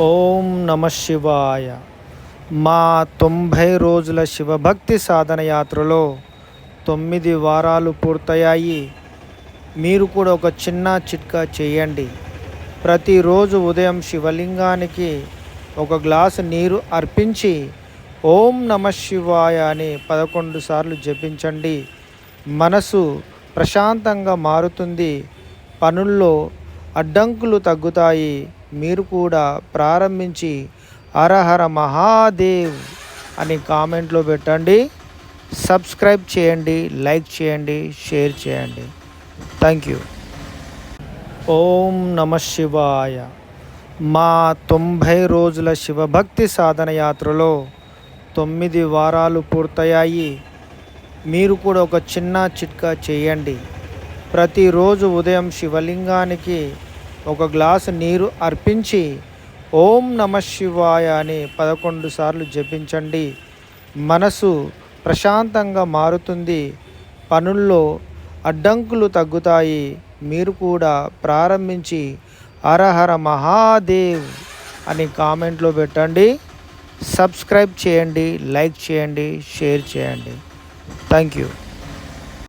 ఓం నమ శివాయ. మా 90 రోజుల శివభక్తి సాధన యాత్రలో 9 వారాలు పూర్తయ్యాయి. మీరు కూడా ఒక చిన్న చిట్కా చేయండి. ప్రతిరోజు ఉదయం శివలింగానికి ఒక గ్లాసు నీరు అర్పించి ఓం నమ శివాయ అని 11 సార్లు జపించండి. మనసు ప్రశాంతంగా మారుతుంది. పనుల్లో అడ్డంకులు తగ్గుతాయి. మీరు కూడా ప్రారంభించి హరహర మహాదేవ్ అని కామెంట్లో పెట్టండి. సబ్స్క్రైబ్ చేయండి, లైక్ చేయండి, షేర్ చేయండి. Thank you. ఓం నమ శివాయ. మా 90 రోజుల శివభక్తి సాధన యాత్రలో 9 వారాలు పూర్తయ్యాయి. మీరు కూడా ఒక చిన్న చిట్కా చేయండి. ప్రతిరోజు ఉదయం శివలింగానికి ఒక గ్లాసు నీరు అర్పించి ఓం నమ శివాయ అని 11 సార్లు జపించండి. మనసు ప్రశాంతంగా మారుతుంది. పనుల్లో అడ్డంకులు తగ్గుతాయి. మీరు కూడా ప్రారంభించి హరహర మహాదేవ్ అని కామెంట్లో పెట్టండి. సబ్స్క్రైబ్ చేయండి, లైక్ చేయండి, షేర్ చేయండి. Thank you.